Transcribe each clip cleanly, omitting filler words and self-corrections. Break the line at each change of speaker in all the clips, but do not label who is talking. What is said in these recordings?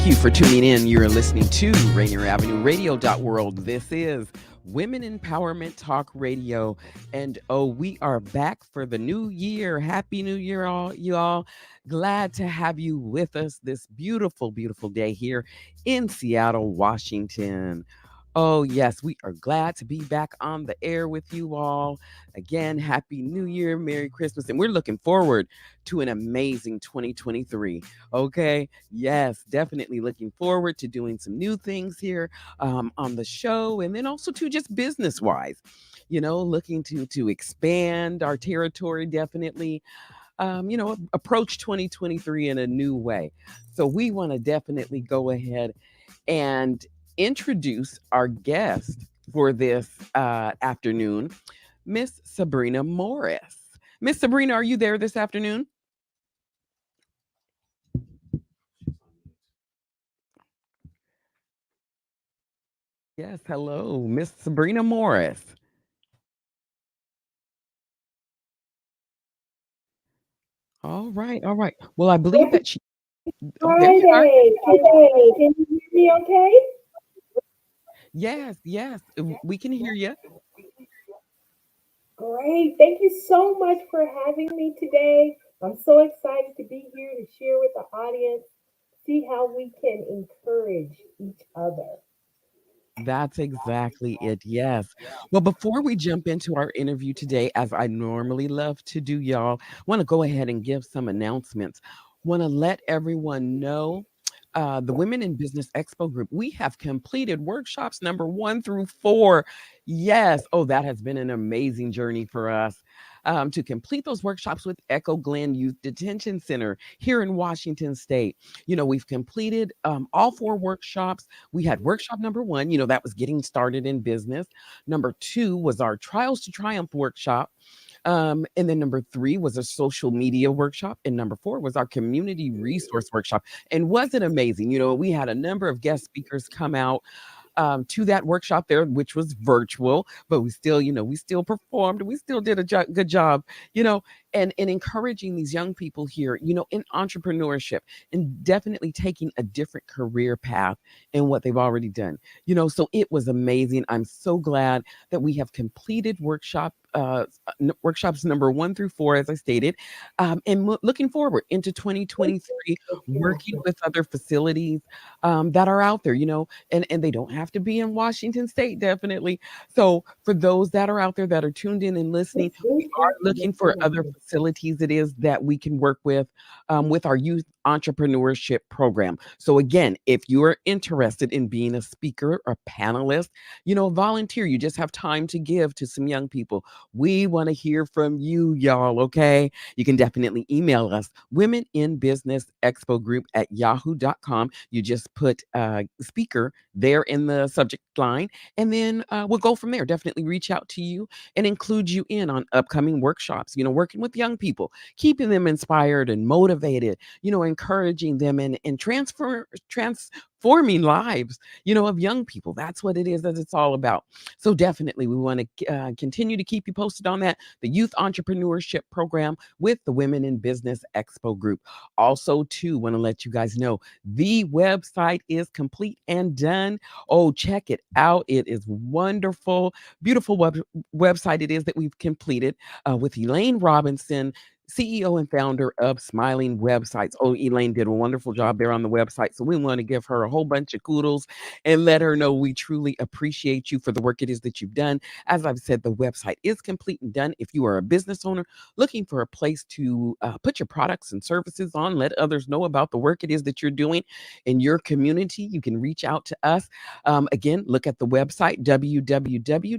you for tuning in. You're listening to Rainier Avenue Radio.world. This is Women Empowerment Talk Radio. And we are back for the new year. Happy New Year, all you all. Glad to have you with us this beautiful, beautiful day here in Seattle, Washington. Oh, yes, we are glad to be back on the air with you all. Again, Happy New Year, Merry Christmas. And we're looking forward to an amazing 2023. Okay. Yes, definitely looking forward to doing some new things here on the show, and then also to just business wise, looking to expand our territory. Definitely, approach 2023 in a new way. So we want to definitely go ahead and introduce our guest for this afternoon, Miss Sabrina Morris. Miss Sabrina, are you there this afternoon? Yes, hello, Miss Sabrina Morris. All right, all right. Well, I believe that she. Oh, there you are.
Friday. Hey, can you hear me okay?
Yes, yes, we can hear you.
Great. Thank you so much for having me today. I'm so excited to be here to share with the audience, see how we can encourage each other.
That's exactly it. Yes. Well, before we jump into our interview today, as I normally love to do, y'all, want to go ahead and give some announcements. Want to let everyone know the Women in Business Expo group, we have completed workshops number 1 through 4. Yes. Oh, that has been an amazing journey for us. To complete those workshops with Echo Glen Youth Detention Center here in Washington State. We've completed all 4 workshops. We had workshop number 1, that was getting started in business. Number 2 was our Trials to Triumph workshop. And then number 3 was a social media workshop. And number 4 was our community resource workshop. And was it amazing? We had a number of guest speakers come out to that workshop there, which was virtual, but we still performed. We still did a good job, you know, and encouraging these young people here, in entrepreneurship and definitely taking a different career path in what they've already done. So it was amazing. I'm so glad that we have completed workshops number 1 through 4, as I stated, and looking forward into 2023, working with other facilities that are out there, and they don't have to be in Washington State, definitely. So for those that are out there that are tuned in and listening, we are looking for other facilities it is that we can work with our youth entrepreneurship program. So again, if you are interested in being a speaker or panelist, volunteer. You just have time to give to some young people. We want to hear from you, y'all. Okay. You can definitely email us, Women in Business Expo Group at yahoo.com. You just put speaker there in the subject line, and then we'll go from there. Definitely reach out to you and include you in on upcoming workshops, working with young people, keeping them inspired and motivated, encouraging them and transforming lives, of young people. That's what it is that it's all about. So definitely we want to continue to keep you posted on that. The Youth Entrepreneurship Program with the Women in Business Expo Group. Also, too, want to let you guys know the website is complete and done. Oh, check it out. It is wonderful, beautiful website it is that we've completed with Elaine Robinson, CEO and founder of Smiling Websites. Oh, Elaine did a wonderful job there on the website. So we want to give her a whole bunch of kudos and let her know we truly appreciate you for the work it is that you've done. As I've said, the website is complete and done. If you are a business owner looking for a place to put your products and services on, let others know about the work it is that you're doing in your community, you can reach out to us. Again, look at the website, www.wibeg.biz.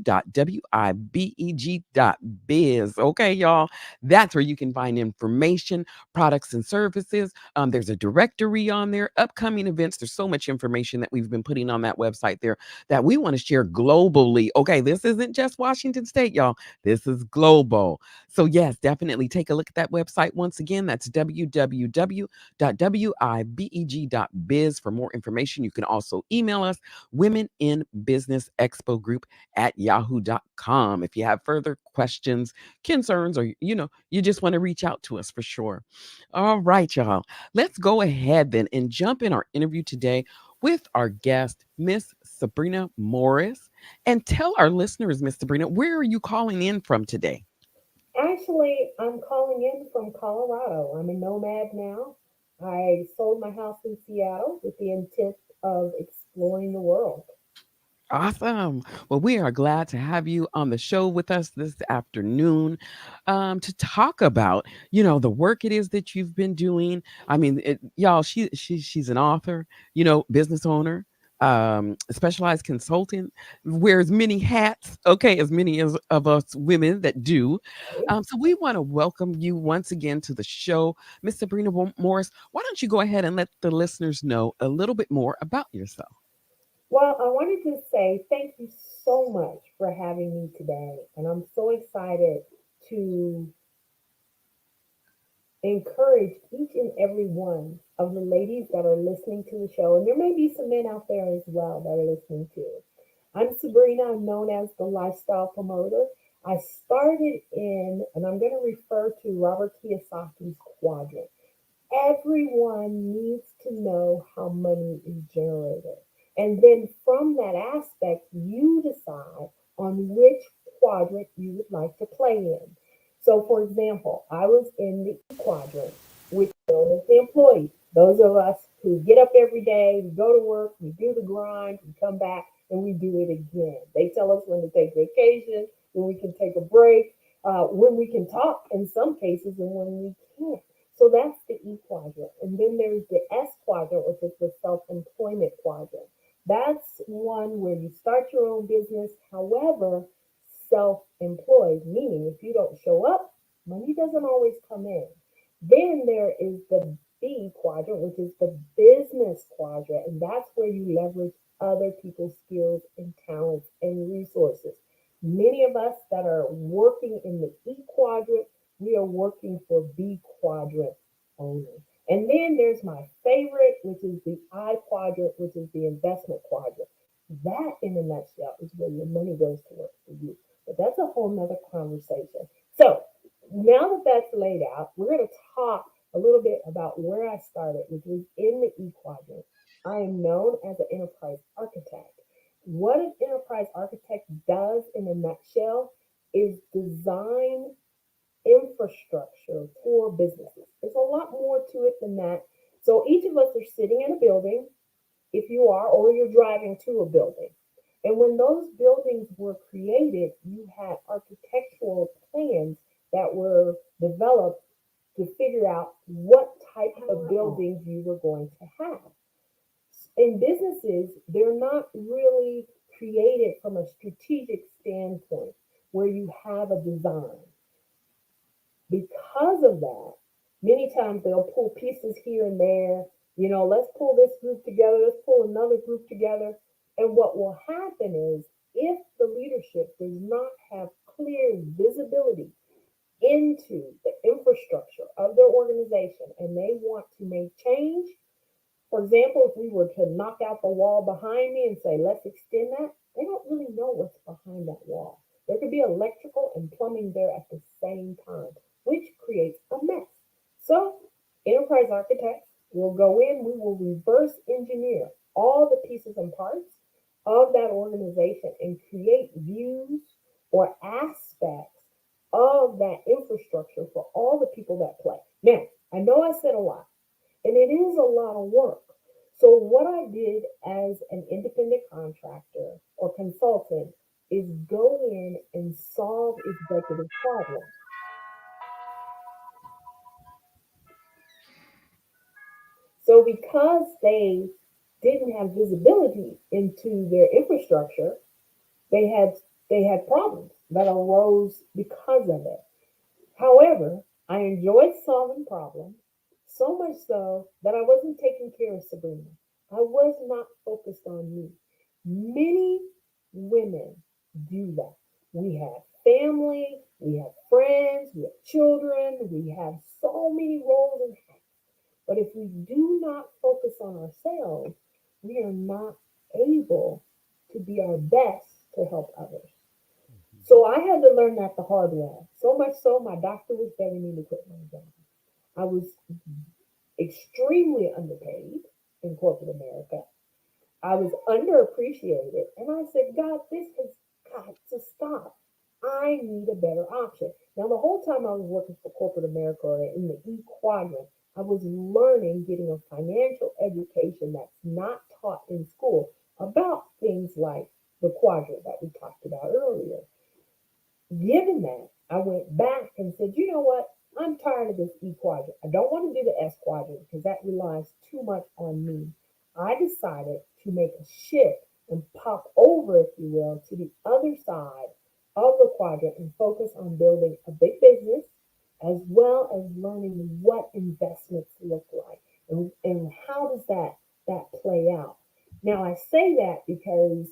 Okay, y'all. That's where you can find information, products, and services. There's a directory on there, upcoming events. There's so much information that we've been putting on that website there that we want to share globally. Okay, this isn't just Washington State, y'all. This is global. So, yes, definitely take a look at that website. Once again, that's www.wibeg.biz for more information. You can also email us, Women in Business Expo Group at yahoo.com. If you have further questions, concerns, or you just want to reach out to us for sure. All right, y'all. Let's go ahead then and jump in our interview today with our guest, Miss Sabrina Morris. And tell our listeners, Miss Sabrina, where are you calling in from today?
Actually, I'm calling in from Colorado. I'm a nomad now. I sold my house in Seattle with the intent of exploring the world.
Awesome. Well, we are glad to have you on the show with us this afternoon to talk about, the work it is that you've been doing. I mean, y'all, she's an author, business owner, specialized consultant, wears many hats, okay, as many as of us women that do.
Right?
So we want to welcome you once again to the show. Miss Sabrina Morris, why don't you go ahead and let the listeners know a little bit more about yourself?
Well, I wanted to say thank you so much for having me today. And I'm so excited to encourage each and every one of the ladies that are listening to the show. And there may be some men out there as well that are listening to. I'm Sabrina. I'm known as the Lifestyle Promoter. I started in, and I'm going to refer to Robert Kiyosaki's quadrant. Everyone needs to know how money is generated. And then from that aspect, you decide on which quadrant you would like to play in. So, for example, I was in the E quadrant, which is known as the employee. Those of us who get up every day, we go to work, we do the grind, we come back, and we do it again. They tell us when to take vacation, when we can take a break, when we can talk in some cases, and when we can't. So that's the E quadrant. And then there's the S quadrant, which is the self employment quadrant. That's one where you start your own business, however, self employed, meaning if you don't show up, money doesn't always come in. Then there is the B quadrant, which is the business quadrant, and that's where you leverage other people's skills and talents and resources. Many of us that are working in the E quadrant, we are working for B quadrant only. And then there's my favorite, which is the I quadrant, which is the investment quadrant. That, in a nutshell, is where your money goes to work for you. But that's a whole nother conversation. So now that that's laid out, we're going to talk a little bit about where I started, which was in the E quadrant. I am known as an enterprise architect. What an enterprise architect does in a nutshell is design infrastructure for businesses. There's a lot more to it than that. So each of us are sitting in a building, if you are, or you're driving to a building. And when those buildings were created, you had architectural plans that were developed to figure out what type of buildings you were going to have. In businesses, they're not really created from a strategic standpoint where you have a design. Because of that, many times they'll pull pieces here and there. Let's pull this group together, let's pull another group together. And what will happen is if the leadership does not have clear visibility into the infrastructure of their organization and they want to make change, for example, if we were to knock out the wall behind me and say, let's extend that, they don't really know what's behind that wall. There could be electrical and plumbing there at the same time, which creates a mess. So, enterprise architects will go in, we will reverse engineer all the pieces and parts of that organization and create views or aspects of that infrastructure for all the people that play. Now, I know I said a lot, and it is a lot of work. So, what I did as an independent contractor or consultant is go in and solve executive problems. So, because they didn't have visibility into their infrastructure, they had they had problems that arose because of it. However, I enjoyed solving problems so much so that I wasn't taking care of Sabrina. I was not focused on me. Many women do that. We have family, we have friends, we have children, we have so many roles and hats. But if we do not focus on ourselves, we are not able to be our best to help others. So I had to learn that the hard way. So much so, my doctor was begging me to quit my job. I was extremely underpaid in corporate America. I was underappreciated. And I said, God, this has got to stop. I need a better option. Now, the whole time I was working for corporate America or in the E quadrant, I was learning, getting a financial education that's not taught in school about things like the quadrant that we talked about earlier. Given that, I went back and said, you know what? I'm tired of this E quadrant. I don't want to do the S quadrant because that relies too much on me. I decided to make a shift and pop over, if you will, to the other side of the quadrant and focus on building a big business as well as learning what investments look like and how does that play out. Now I say that because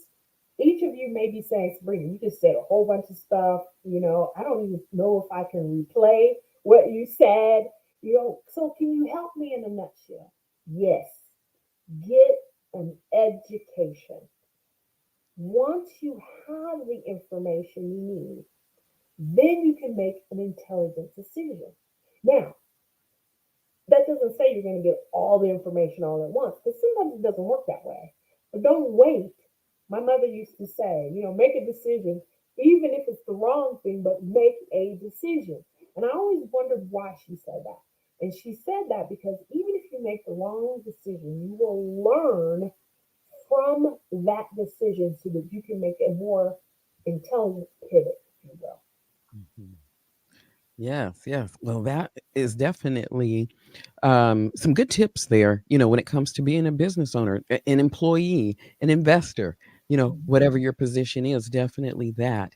each of you may be saying, Sabrina, you just said a whole bunch of stuff. I don't even know if I can replay what you said. So can you help me in a nutshell? Yes, get an education. Once you have the information you need, then you can make an intelligent decision. Now, that doesn't say you're going to get all the information all at once, because sometimes it doesn't work that way. But don't wait. My mother used to say, make a decision, even if it's the wrong thing, but make a decision. And I always wondered why she said that. And she said that because even if you make the wrong decision, you will learn from that decision so that you can make a more intelligent pivot, if you will.
Mhm. Yes, yes. Well, that is definitely some good tips there, when it comes to being a business owner, an employee, an investor, whatever your position is, definitely that.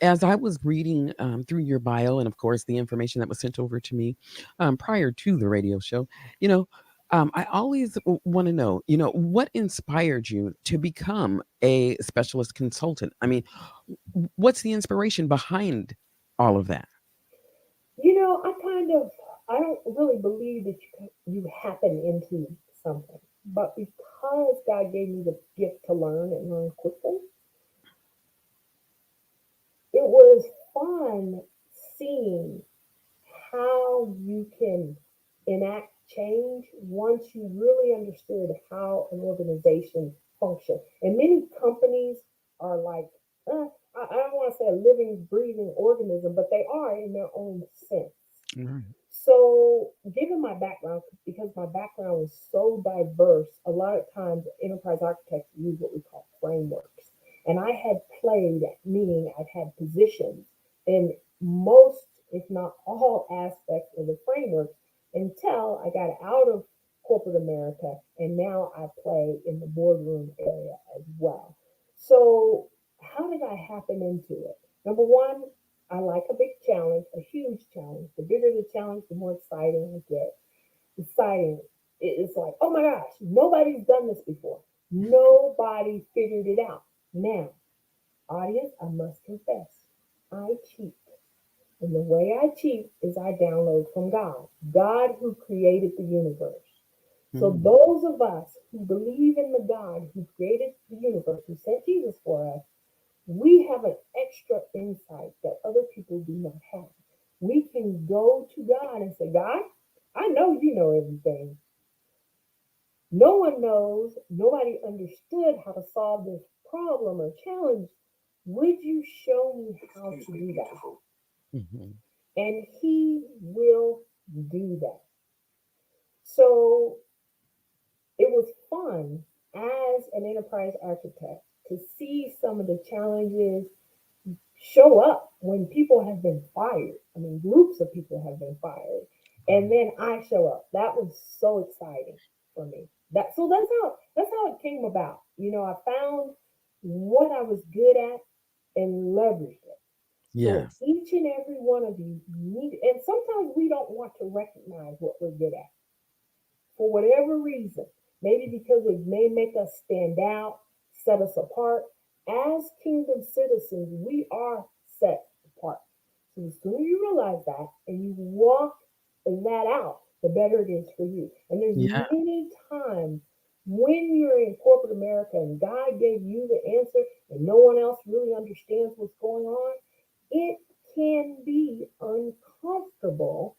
As I was reading through your bio and, of course, the information that was sent over to me prior to the radio show, you know, I always want to know, what inspired you to become a specialist consultant? I mean, what's the inspiration behind all of that?
I don't really believe that you happen into something, but because God gave me the gift to learn and learn quickly, it was fun seeing how you can enact change once you really understood how an organization functions. And many companies are like, I don't want to say a living, breathing organism, but they are in their own sense.
Right.
So, given my background, because my background is so diverse, a lot of times enterprise architects use what we call frameworks. And I had played, meaning I've had positions in most, if not all, aspects of the framework until I got out of corporate America and now I play in the boardroom area as well. So, how did I happen into it? Number one, I like a big challenge, a huge challenge. The bigger the challenge, the more exciting I get. Exciting. It's like, oh my gosh, nobody's done this before. Nobody figured it out. Now, audience, I must confess, I cheat. And the way I cheat is I download from God, God who created the universe. So
Mm.
those of us who believe in the God who created the universe, who sent Jesus for us, we have an extra insight that other people do not have. We can go to God and say, God, I know you know everything. No one knows, nobody understood how to solve this problem or challenge. Would you show me how to do that?
Mhm.
And He will do that. So it was fun as an enterprise architect to see some of the challenges show up when people have been fired. I mean, groups of people have been fired, and then I show up. That was so exciting for me. That's how it came about. I found what I was good at and leveraged it. So
Yes.
each and every one of you need, and sometimes we don't want to recognize what we're good at for whatever reason. Maybe because it may make us stand out, set us apart. As kingdom citizens, we are set apart. So the sooner you realize that and you walk that out, the better it is for you. And there's
Yeah.
many times When you're in corporate America and God gave you the answer and no one else really understands what's going on, it can be uncomfortable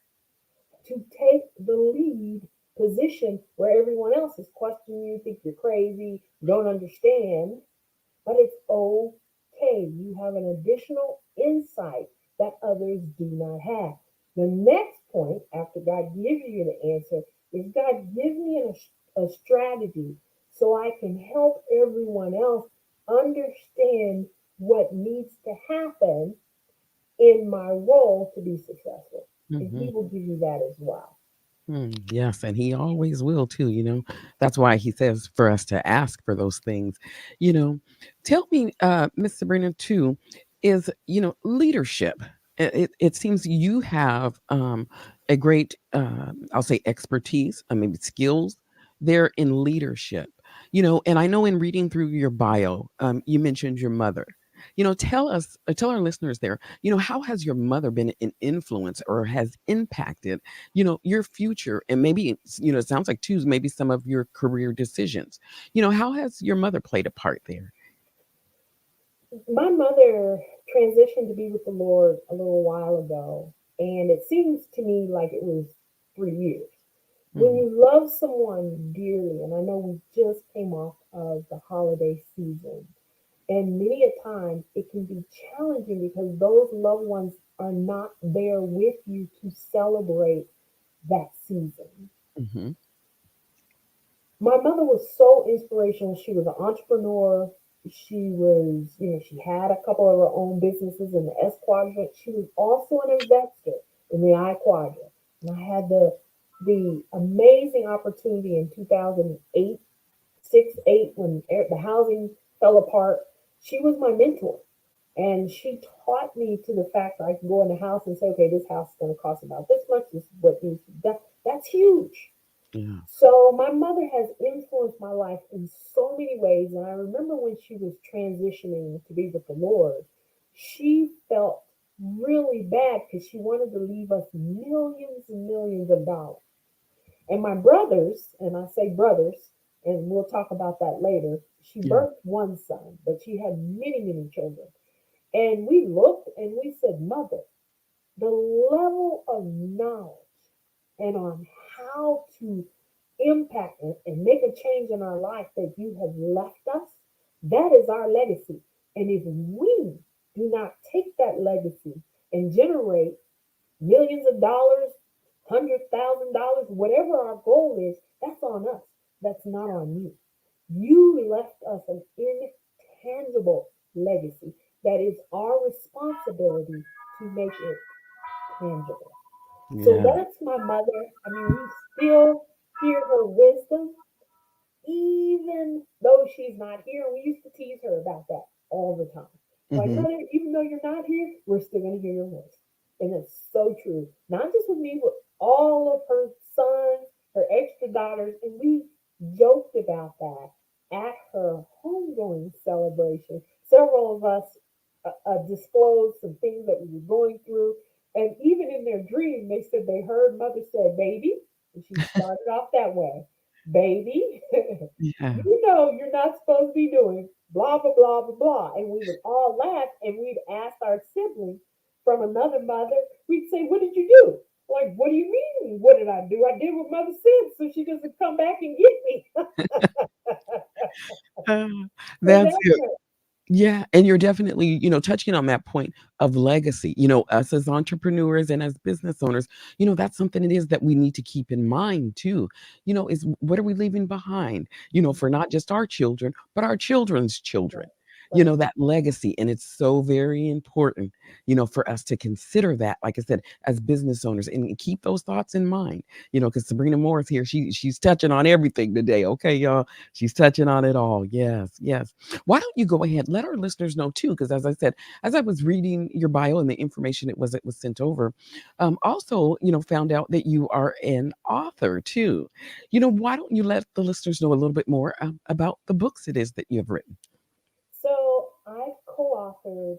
to take the lead position where everyone else is questioning you, think you're crazy, don't understand, but it's okay. You have an additional insight that others do not have. The next point, after God gives you the answer, is God give me a strategy so I can help everyone else understand what needs to happen in my role to be successful. And He
Mhm.
will give you that as well.
Yes, and he always will too, you know. That's why he says for us to ask for those things. You know, tell me, Miss Sabrina, too, is, leadership. It seems you have a great, I'll say, expertise, maybe skills there in leadership. And I know in reading through your bio, you mentioned your mother. Tell us, tell our listeners there, how has your mother been an influence or has impacted your future, and maybe it sounds like too maybe some of your career decisions. How has your mother played a part there?
My mother transitioned to be with the Lord a little while ago, and it seems to me like it was 3 years. When
Mhm,
you love someone dearly, and I know we just came off of the holiday season, and many a time it can be challenging because those loved ones are not there with you to celebrate that season.
mhm,
My mother was so inspirational. She was an entrepreneur. She was, she had a couple of her own businesses in the S quadrant. She was also an investor in the I quadrant. And I had the amazing opportunity in 2008, 6, 8, when the housing fell apart. She was my mentor. And she taught me to the fact that I could go in the house and say, okay, this house is going to cost about this much. This is what needs to be done. That's huge.
yeah,
So my mother has influenced my life in so many ways. And I remember when she was transitioning to be with the Lord, she felt really bad because she wanted to leave us millions and millions of dollars. And my brothers, and I say brothers, and we'll talk about that later, she
yeah,
birthed one son, but she had many, many children. And we looked and we said, Mother, the level of knowledge and on how to impact and make a change in our life that you have left us, that is our legacy. And if we do not take that legacy and generate millions of dollars, $100,000, whatever our goal is, that's on us. That's not on you. You left us an intangible legacy that is our responsibility to make it tangible. So
yeah,
that's my mother. I mean, we still hear her wisdom, even though she's not here. We used to tease her about that all the time. Like,
mhm,
mother, even though you're not here, we're still going to hear your voice. And it's so true. Not just with me, but all of her sons, her extra daughters. And we joked about that at her homegoing celebration. Several of us disclosed some things that we were going through. And even in their dream, they said they heard mother say, baby. And she started off that way, baby.
yeah,
You know you're not supposed to be doing blah blah blah blah blah. And we would all laugh and we'd ask our sibling from another mother, we'd say, what did you do? Like, what do you mean? What did I do? I did what mother said so she doesn't come back and get me.
uh,
So
that's
that's
it.
her.
Yeah, and you're definitely, touching on that point of legacy. Us as entrepreneurs and as business owners, that's something it is that we need to keep in mind too. Is what are we leaving behind, for not just our children, but our children's children.
Right, right,
That legacy. And it's so very important, for us to consider that, like I said, as business owners and keep those thoughts in mind, because Sabrina Morris here, she's touching on everything today. Okay, y'all. She's touching on it all. Yes, yes. Why don't you go ahead, let our listeners know too? Because as I said, as I was reading your bio and the information it was sent over, also, found out that you are an author too. Why don't you let the listeners know a little bit more about the books it is that you have written?
So I've co-authored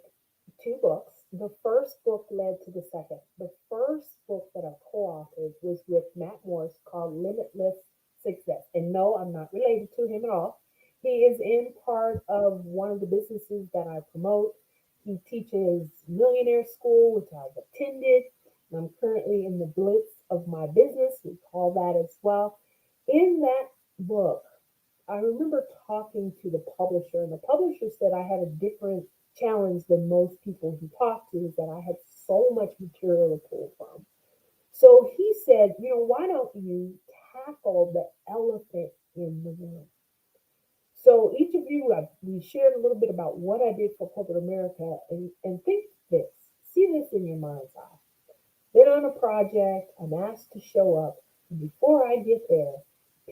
two books. The first book led to the second. The first book that I co-authored was with Matt Morris called Limitless Success. And no, I'm not related to him at all. He is in part of one of the businesses that I promote. He teaches millionaire school, which I've attended. And I'm currently in the blitz of my business. We call that as well. In that book, I remember talking to the publisher, and the publisher said I had a different challenge than most people he talked to, is that I had so much material to pull from. So he said, why don't you tackle the elephant in the room? So each of you, we shared a little bit about what I did for corporate America, and think this, see this in your mind's eye. Been on a project, I'm asked to show up. Before I get there,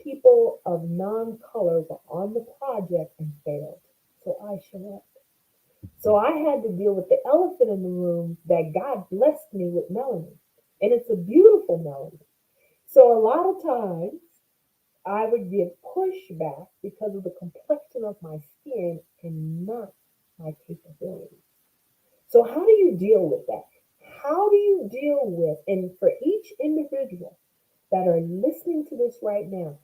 people of non-color were on the project and failed. So I show up. So I had to deal with the elephant in the room that God blessed me with melanin. And it's a beautiful melanin. So a lot of times I would give pushback because of the complexion of my skin and not my capability. So how do you deal with that? How do you deal with, and for each individual that are listening to this right now,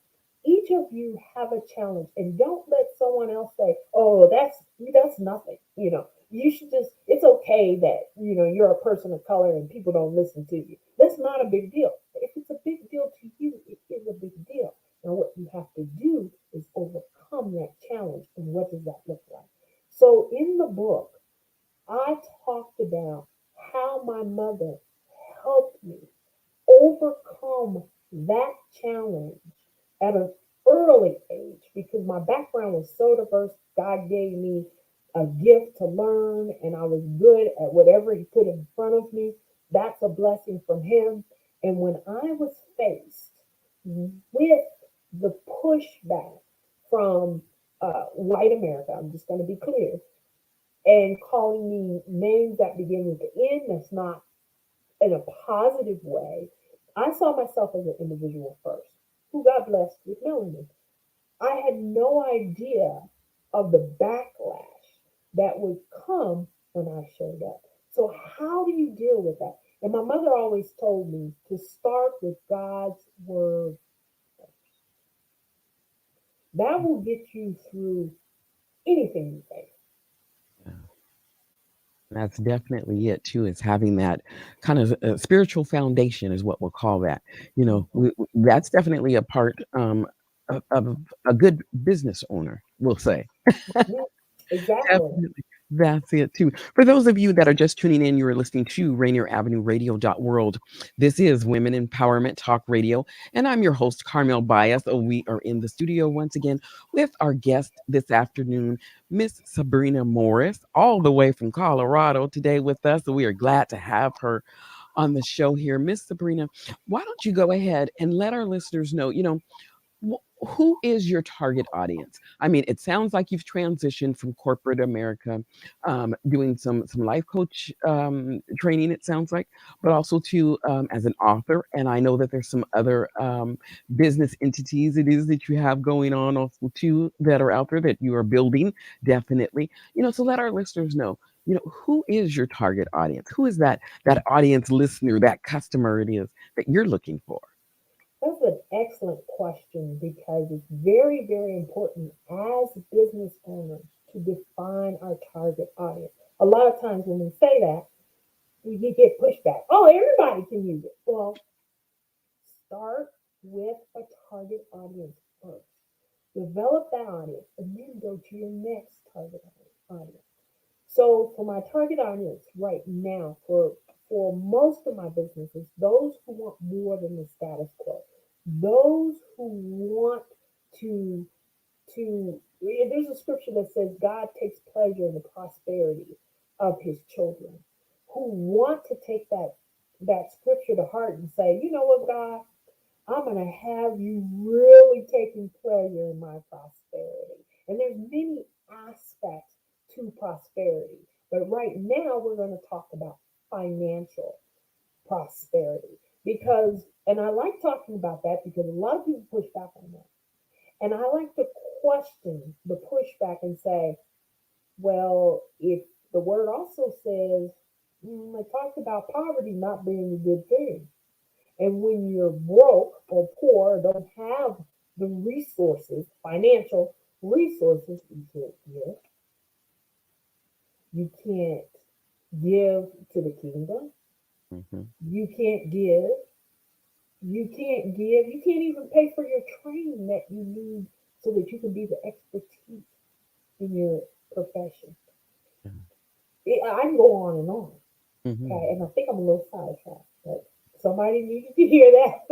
each of you have a challenge, and don't let someone else say, "Oh, that's nothing." You should just. It's okay that you're a person of color and people don't listen to you. That's not a big deal. If it's a big deal to you, it is a big deal. Now, what you have to do is overcome that challenge, and what does that look like? So, in the book, I talked about how my mother helped me overcome that challenge at an early age because my background was so diverse. God gave me a gift to learn, and I was good at whatever He put in front of me. That's a blessing from Him. And when I was faced with the pushback from white America, I'm just going to be clear, and calling me names that begin with the N, that's not in a positive way. I saw myself as an individual first who got blessed with melanin. I had no idea of the backlash that would come when I showed up. So, how do you deal with that? And my mother always told me to start with God's word. That will get you through anything you face.
Yeah. That's definitely it too, is having that kind of spiritual foundation is what we'll call that. That's definitely a part of a good business owner, we'll say.
Mhm. Exactly.
Definitely. That's it too. For those of you that are just tuning in, you are listening to Rainier Avenue Radio.world. This is Women Empowerment Talk Radio, and I'm your host, Carmelle Bias. We are in the studio once again with our guest this afternoon, Miss Sabrina Morris, all the way from Colorado today with us. So we are glad to have her on the show here. Miss Sabrina, why don't you go ahead and let our listeners know, who is your target audience? I mean, it sounds like you've transitioned from corporate America, doing some life coach training. It sounds like, but also to as an author. And I know that there's some other business entities it is that you have going on also too that are out there that you are building. Definitely, so let our listeners know. Who is your target audience? Who is that audience listener, that customer it is that you're looking for?
That's an excellent question because it's very, very important as business owners to define our target audience. A lot of times when we say that, we get pushback. Oh, everybody can use it. Well, start with a target audience first. Develop that audience and then go to your next target audience. So for my target audience right now, for most of my businesses, those who want more than the status quo, those who want to there's a scripture that says God takes pleasure in the prosperity of His children, who want to take that scripture to heart and say, you know what, God, I'm going to have you really taking pleasure in my prosperity. And there's many aspects to prosperity. But right now, we're going to talk about financial prosperity. Because, and I like talking about that because a lot of people push back on that. And I like to question the pushback and say, well, if the word also says, it talks about poverty not being a good thing. And when you're broke or poor, don't have the resources, financial resources you can't give. You can't give to the kingdom.
Mhm.
You can't give. You can't give. You can't even pay for your training that you need so that you can be the expertise in your profession.
Yeah.
I can go on and on.
Mhm.
Okay, and I think I'm a little sidetracked, but somebody needed to hear that.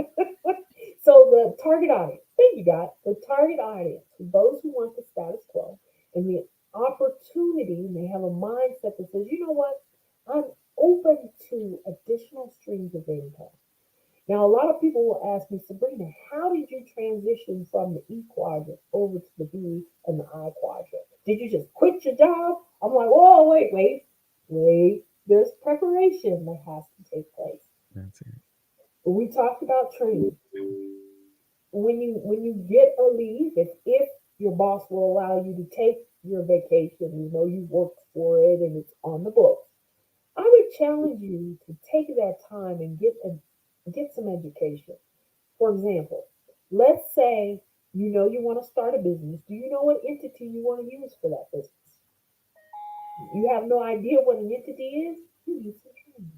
So the target audience, thank you, God. The target audience, those who want the status quo and the opportunity, and they have a mindset that says, you know what, I'm open to additional streams of income. Now, a lot of people will ask me, Sabrina, how did you transition from the E quadrant over to the B and the I quadrant? Did you just quit your job? I'm like, whoa, wait. There's preparation that has to take place.
That's it.
We talked about training. When you get a leave, if your boss will allow you to take your vacation, you know you worked for it and it's on the books. I would challenge you to take that time and get some education. For example, let's say you know you want to start a business. Do you know what entity you want to use for that business? You have no idea what an entity is? You need some training.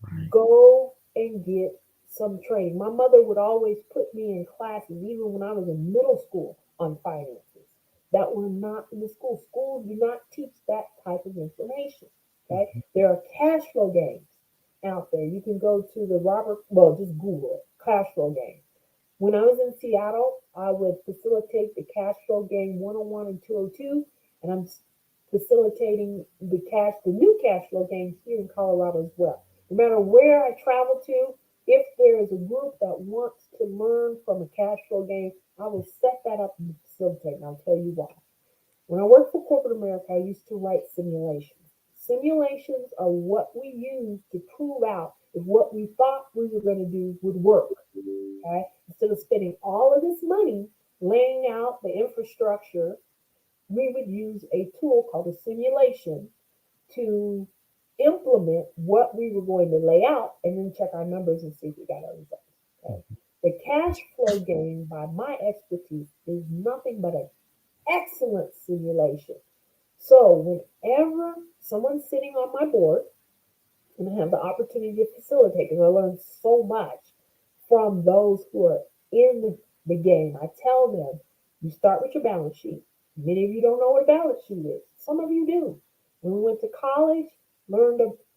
Right.
Go and get some training. My mother would always put me in classes, even when I was in middle school, on finances that were not in the school. Schools do not teach that type of information. Okay,
Mhm.
there are cash flow games out there. You can go to the well, just Google it, cash flow games. When I was in Seattle, I would facilitate the cash flow game 101 and 202, and I'm facilitating the new cash flow games here in Colorado as well. No matter where I travel to, if there is a group that wants to learn from a cash flow game, I will set that up and facilitate, and I'll tell you why. When I worked for corporate America, I used to write simulations. Simulations are what we use to prove out if what we thought we were going to do would work. Okay? Instead of spending all of this money laying out the infrastructure, we would use a tool called a simulation to implement what we were going to lay out and then check our numbers and see if we got our results. Okay?
Mhm.
The cash flow game, by my expertise, is nothing but an excellent simulation. So whenever someone's sitting on my board, and I have the opportunity to facilitate because I learned so much from those who are in the game. I tell them, you start with your balance sheet. Many of you don't know what a balance sheet is. Some of you do. When we went to college,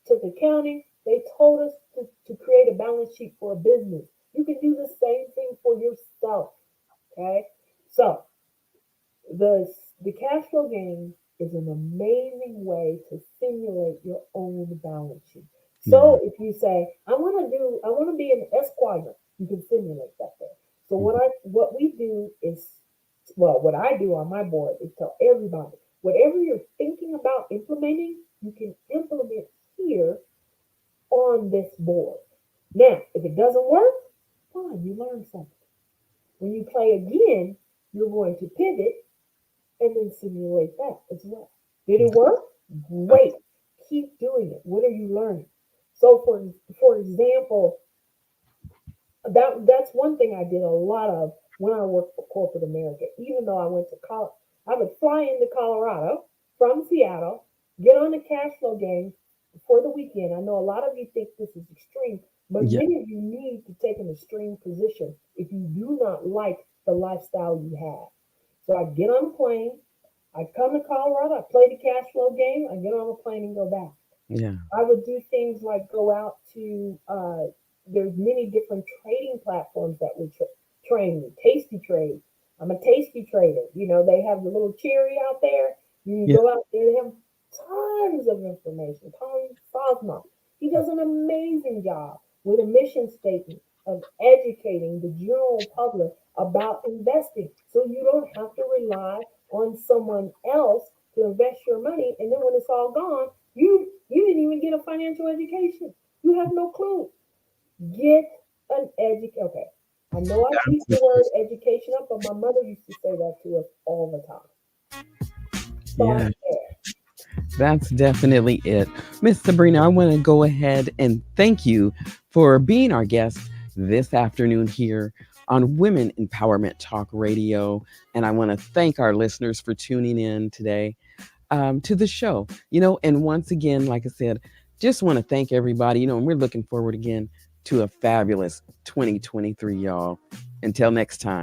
took accounting, they told us to create a balance sheet for a business. You can do the same thing for yourself. Okay? So the the cash flow game is an amazing way to simulate your own balance sheet.
Yeah.
So if you say, I want to be an S quadrant, you can simulate that there. So
Mhm.
what we do is, well, what I do on my board is tell everybody, whatever you're thinking about implementing, you can implement here on this board. Now, if it doesn't work, fine, you learn something. When you play again, you're going to pivot and then simulate that as well. Did it work? Great. Keep doing it. What are you learning? So for example, that's one thing I did a lot of when I worked for corporate America. Even though I went to college, I would fly into Colorado from Seattle, get on the cash flow game for the weekend. I know a lot of you think this is extreme, but
Yeah.
many of you need to take an extreme position if you do not like the lifestyle you have. So I get on a plane, I come to Colorado, I play the cash flow game, I get on a plane and go back.
Yeah.
I would do things like go out to, there's many different trading platforms that would train me. Tasty Trade. I'm a tasty trader. You know, they have the little cherry out there. You
Yeah.
go out there, they have tons of information. Tom Sosma, he does an amazing job with a mission statement of educating the general public about investing. So you don't have to rely on someone else to invest your money. And then when it's all gone, you didn't even get a financial education. You have no clue. Get an education. Okay. I know I beat the word education up, but my mother used to say that to us all the time. Start
Yeah.
there.
That's definitely it. Miss Sabrina, I want to go ahead and thank you for being our guest this afternoon here on Women Empowerment Talk Radio. And I want to thank our listeners for tuning in today to the show. And once again, like I said, just want to thank everybody, and we're looking forward again to a fabulous 2023, y'all. Until next time.